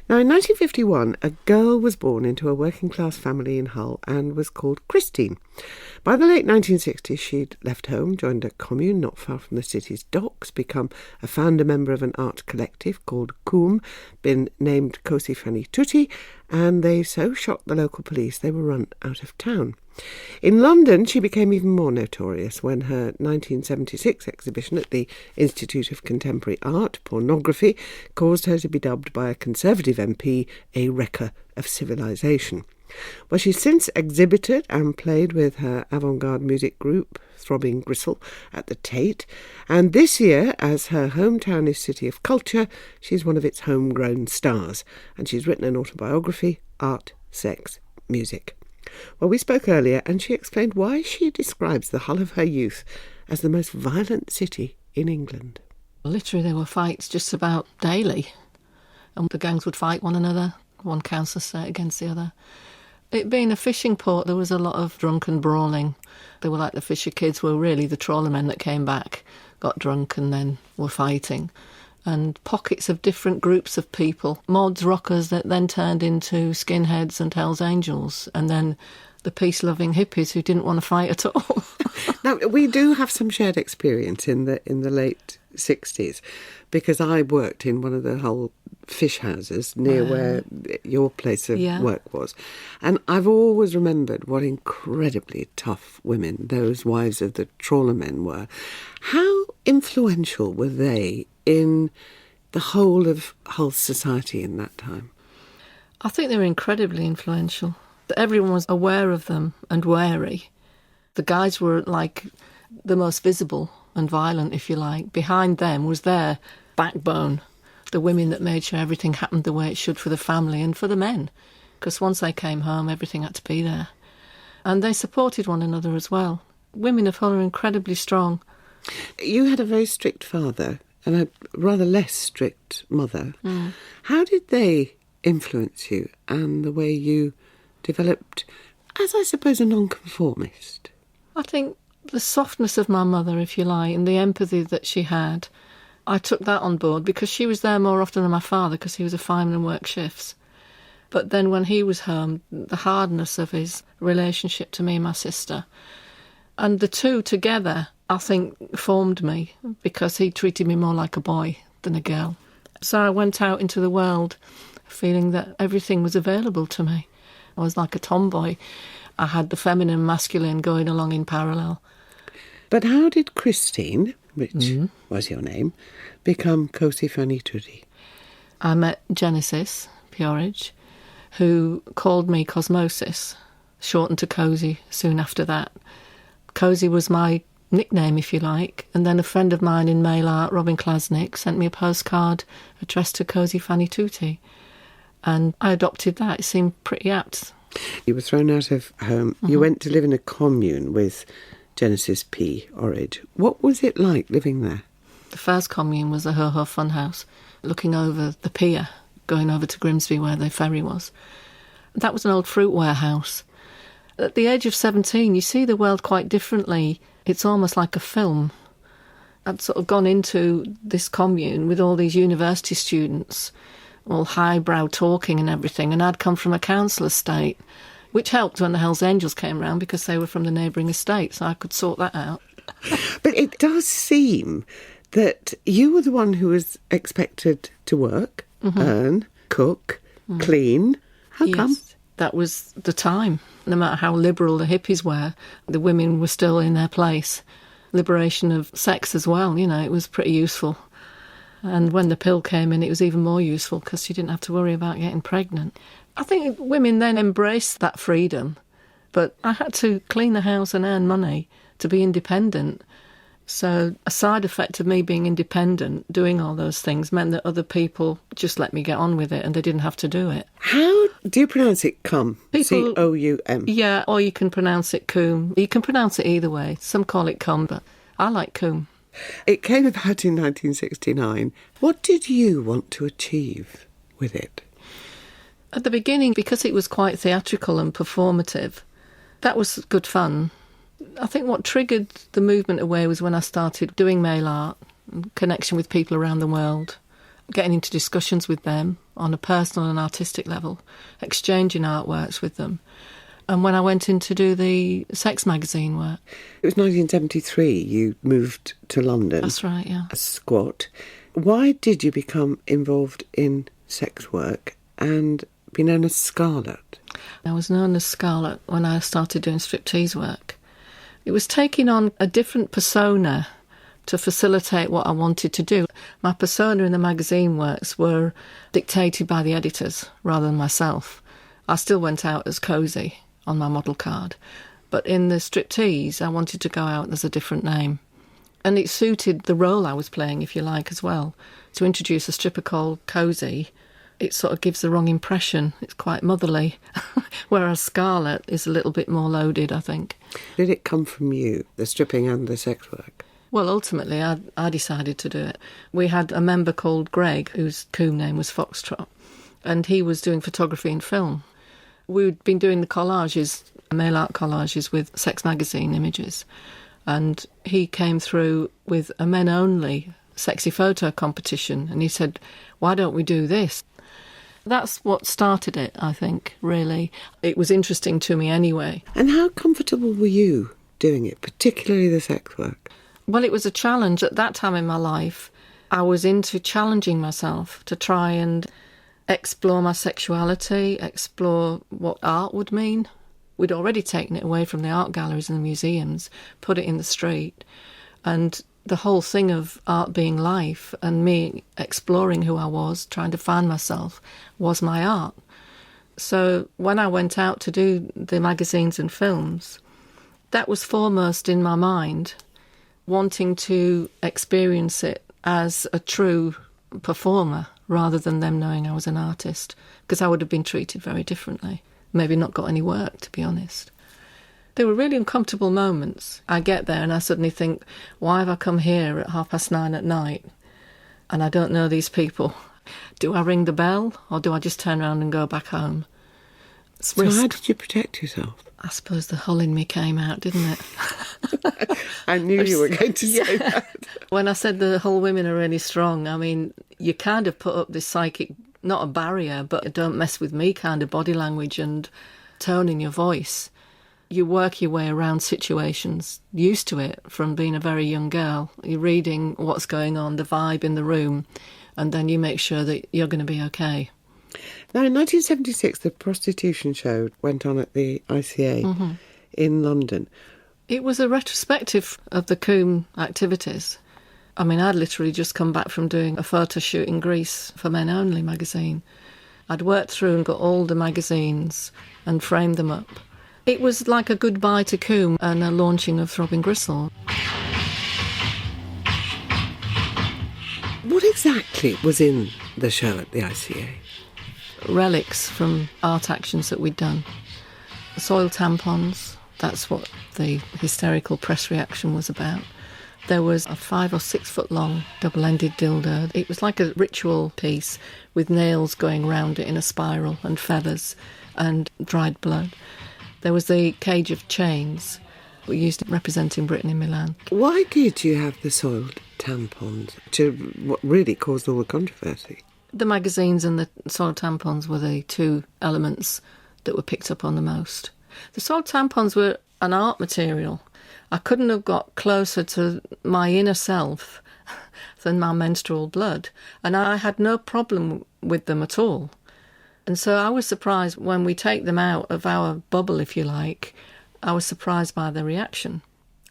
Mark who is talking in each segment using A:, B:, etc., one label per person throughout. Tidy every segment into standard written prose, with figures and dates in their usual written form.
A: Now, in 1951, a girl was born into a working-class family in Hull and was called Christine. By the late 1960s, she'd left home, joined a commune not far from the city's docks, become a founder member of an art collective called Coombe, been named Cosey Fanni Tutti, and they so shocked the local police they were run out of town. In London, she became even more notorious when her 1976 exhibition at the Institute of Contemporary Art, Pornography, caused her to be dubbed by a Conservative MP a wrecker of civilization. Well, she's since exhibited and played with her avant-garde music group, Throbbing Gristle, at the Tate, and this year, as her hometown is City of Culture, she's one of its homegrown stars, and she's written an autobiography, Art, Sex, Music. Well, we spoke earlier, and she explained why she describes the Hull of her youth as the most violent city in England.
B: Literally, there were fights just about daily, and the gangs would fight one another, one council estate against the other. It being a fishing port, there was a lot of drunken brawling. They were like the fisher kids were really the trawlermen that came back, got drunk and then were fighting. And pockets of different groups of people, mods, rockers that then turned into skinheads and Hells Angels, and then the peace-loving hippies who didn't want to fight at all.
A: Now, we do have some shared experience in the late 60s, because I worked in one of the Hull fish houses near where your place of work was. And I've always remembered what incredibly tough women those wives of the trawlermen were. How influential were they in the whole of Hull society in that time?
B: I think they were incredibly influential. Everyone was aware of them and wary. The guys were like the most visible and violent, if you like. Behind them was their backbone, the women that made sure everything happened the way it should for the family and for the men, because once they came home, everything had to be there. And they supported one another as well. Women of Hull are incredibly strong.
A: You had a very strict father and a rather less strict mother. How did they influence you and the way you developed as, I suppose, a nonconformist?
B: I think the softness of my mother, if you like, and the empathy that she had, I took that on board because she was there more often than my father because he was a fireman and worked shifts. But then when he was home, the hardness of his relationship to me and my sister, and the two together, I think, formed me because he treated me more like a boy than a girl. So I went out into the world feeling that everything was available to me. I was like a tomboy. I had the feminine and masculine going along in parallel.
A: But how did Christine, which was your name, become Cosey Fanni Tutti?
B: I met Genesis, p-orridge, who called me Cosmosis, shortened to Cosey soon after that. Cosey was my nickname, if you like, and then a friend of mine in mail art, Robin Klasnick, sent me a postcard addressed to Cosey Fanni Tutti, and I adopted that. It seemed pretty apt.
A: You were thrown out of home. You went to live in a commune with Genesis p-orridge. What was it like living there?
B: The first commune was the Ho-Ho Funhouse, looking over the pier, going over to Grimsby where the ferry was. That was an old fruit warehouse. At the age of 17, you see the world quite differently. It's almost like a film. I'd sort of gone into this commune with all these university students, all highbrow talking and everything, and I'd come from a council estate, which helped when the Hells Angels came round because they were from the neighbouring estate, so I could sort that out.
A: But it does seem that you were the one who was expected to work, earn, cook, clean. How come?
B: That was the time. No matter how liberal the hippies were, the women were still in their place. Liberation of sex as well, you know, it was pretty useful. And when the pill came in, it was even more useful because you didn't have to worry about getting pregnant. I think women then embraced that freedom, but I had to clean the house and earn money to be independent. So a side effect of me being independent, doing all those things, meant that other people just let me get on with it and they didn't have to do it.
A: How do you pronounce it, cum? C-O-U-M?
B: Yeah, or you can pronounce it coom. You can pronounce it either way. Some call it cum, but I like coom.
A: It came about in 1969. What did you want to achieve with it?
B: At the beginning, because it was quite theatrical and performative, that was good fun. I think what triggered the movement away was when I started doing mail art, connection with people around the world. getting into discussions with them on a personal and artistic level, exchanging artworks with them. And when I went in to do the sex magazine work.
A: It was 1973 you moved to London.
B: That's right, yeah.
A: A squat. Why did you become involved in sex work and be known as Scarlet?
B: I was known as Scarlet when I started doing striptease work. It was taking on a different persona to facilitate what I wanted to do. My persona in the magazine works were dictated by the editors rather than myself. I still went out as Cosey on my model card, but in the striptease I wanted to go out as a different name. And it suited the role I was playing, if you like, as well. To introduce a stripper called Cosey, it sort of gives the wrong impression. It's quite motherly, whereas Scarlet is a little bit more loaded, I think.
A: Did it come from you, the stripping and the sex work?
B: Well, ultimately, I decided to do it. We had a member called Greg, whose coom name was Foxtrot, and he was doing photography and film. We'd been doing the collages, mail art collages with sex magazine images, and he came through with a men-only sexy photo competition, and he said, why don't we do this? That's what started it, I think, really. It was interesting to me anyway.
A: And how comfortable were you doing it, particularly the sex work?
B: Well, it was a challenge at that time in my life. I was into challenging myself to try and explore my sexuality, explore what art would mean. We'd already taken it away from the art galleries and the museums, put it in the street, and the whole thing of art being life and me exploring who I was, trying to find myself, was my art. So when I went out to do the magazines and films, that was foremost in my mind, wanting to experience it as a true performer rather than them knowing I was an artist, because I would have been treated very differently. Maybe not got any work, to be honest. They were really uncomfortable moments. I get there and I suddenly think, why have I come here at 9:30 at night and I don't know these people? Do I ring the bell or do I just turn around and go back home? It's
A: So
B: risk.
A: how did you protect yourself?
B: I suppose the hull in me came out, didn't it?
A: I knew you were going to say that.
B: When I said the Hull women are really strong, I mean, you kind of put up this psychic, not a barrier, but a don't mess with me kind of body language and tone in your voice. You work your way around situations, used to it from being a very young girl. You're reading what's going on, the vibe in the room, and then you make sure that you're going to be okay.
A: Now, in 1976, the prostitution show went on at the ICA in London.
B: It was a retrospective of the coom activities. I mean, I'd literally just come back from doing a photo shoot in Greece for Men Only magazine. I'd worked through and got all the magazines and framed them up. It was like a goodbye to coom and a launching of Throbbing Gristle.
A: What exactly was in the show at the ICA?
B: Relics from art actions that we'd done. Soiled tampons, that's what the hysterical press reaction was about. There was a 5 or 6 foot long double-ended dildo. It was like a ritual piece with nails going round it in a spiral and feathers and dried blood. There was the cage of chains we used representing Britain in Milan.
A: Why did you have the soiled tampons to what really caused all the controversy?
B: The magazines and the soiled tampons were the two elements that were picked up on the most. The soiled tampons were an art material. I couldn't have got closer to my inner self than my menstrual blood, and I had no problem with them at all. And so I was surprised when we take them out of our bubble, if you like. I was surprised by the reaction.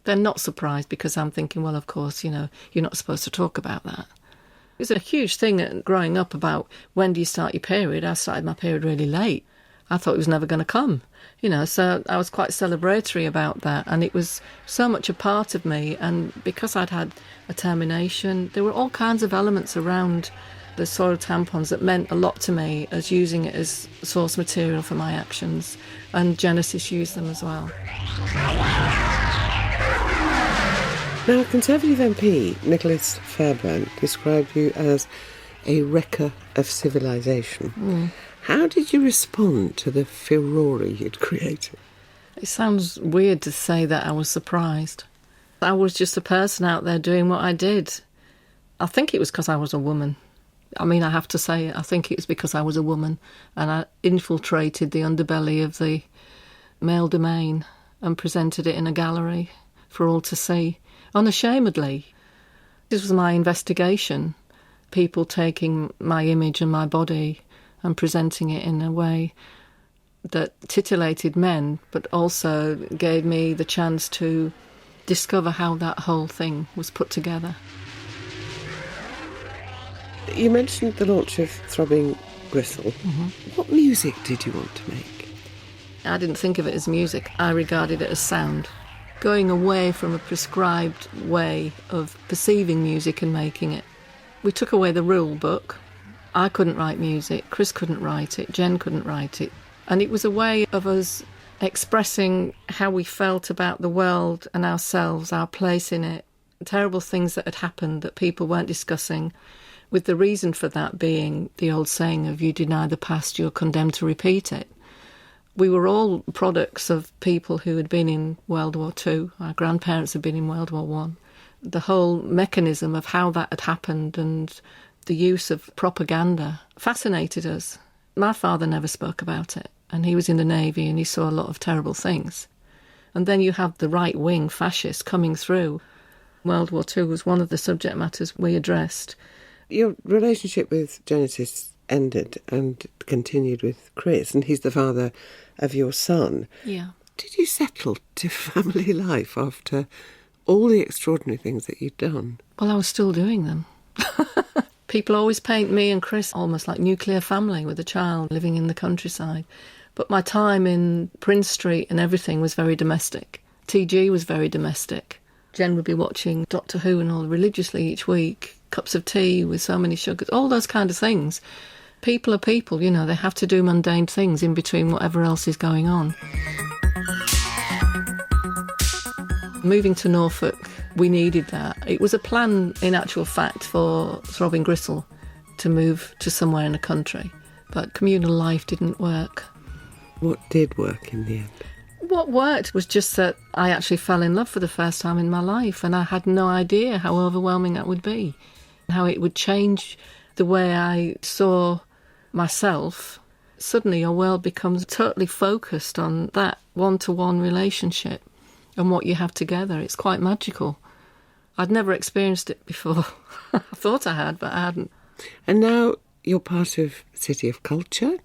B: They're not surprised because I'm thinking, well, of course, you know, you're not supposed to talk about that. It was a huge thing growing up about when do you start your period. I started my period really late. I thought it was never going to come, you know, so I was quite celebratory about that, and it was so much a part of me. And because I'd had a termination, there were all kinds of elements around the soiled tampons that meant a lot to me, as using it as source material for my actions, and Genesis used them as well.
A: Now, Conservative MP Nicholas Fairbairn described you as a wrecker of civilization. How did you respond to the furore you'd created?
B: It sounds weird to say that I was surprised. I was just a person out there doing what I did. I think it was because I was a woman. I mean, I have to say, I think it's because I was a woman and I infiltrated the underbelly of the male domain and presented it in a gallery for all to see, unashamedly. This was my investigation, people taking my image and my body and presenting it in a way that titillated men, but also gave me the chance to discover how that whole thing was put together.
A: You mentioned the launch of Throbbing Gristle. What music did you want to make?
B: I didn't think of it as music. I regarded it as sound. Going away from a prescribed way of perceiving music and making it. We took away the rule book. I couldn't write music, Chris couldn't write it, Jen couldn't write it. And it was a way of us expressing how we felt about the world and ourselves, our place in it, terrible things that had happened that people weren't discussing, with the reason for that being the old saying of you deny the past, you're condemned to repeat it. We were all products of people who had been in World War II. Our grandparents had been in World War I. The whole mechanism of how that had happened and the use of propaganda fascinated us. My father never spoke about it, and he was in the Navy and he saw a lot of terrible things. And then you have the right-wing fascists coming through. World War II was one of the subject matters we addressed.
A: Your relationship with Genesis ended and continued with Chris, and he's the father of your son.
B: Yeah.
A: Did you settle to family life after all the extraordinary things that you'd done?
B: Well, I was still doing them. People always paint me and Chris almost like nuclear family with a child living in the countryside. But my time in Prince Street and everything was very domestic. TG was very domestic. Jen would be watching Doctor Who and all religiously each week, cups of tea with so many sugars, all those kind of things. People are people, you know, they have to do mundane things in between whatever else is going on. Moving to Norfolk, we needed that. It was a plan, in actual fact, for Throbbing Gristle to move to somewhere in the country. But communal life didn't work.
A: What did work in the end?
B: What worked was just that I actually fell in love for the first time in my life, and I had no idea how overwhelming that would be, how it would change the way I saw myself. Suddenly your world becomes totally focused on that one-to-one relationship and what you have together. It's quite magical. I'd never experienced it before. I thought I had, but I hadn't.
A: And now you're part of City of Culture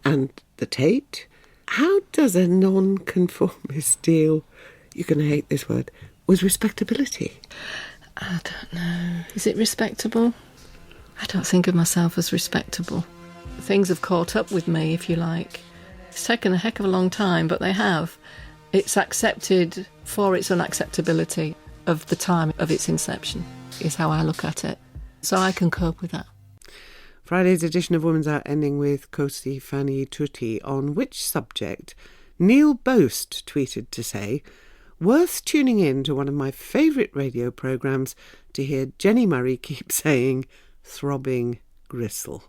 A: and the Tate. How does a non-conformist deal, you're going to hate this word, with respectability?
B: I don't know. Is it respectable? I don't think of myself as respectable. Things have caught up with me, if you like. It's taken a heck of a long time, but they have. It's accepted for its unacceptability of the time of its inception, is how I look at it. So I can cope with that.
A: Friday's edition of Woman's Out ending with Cosey Fanni Tutti, on which subject Neil Boast tweeted to say, worth tuning in to one of my favourite radio programmes to hear Jenni Murray keep saying, throbbing gristle.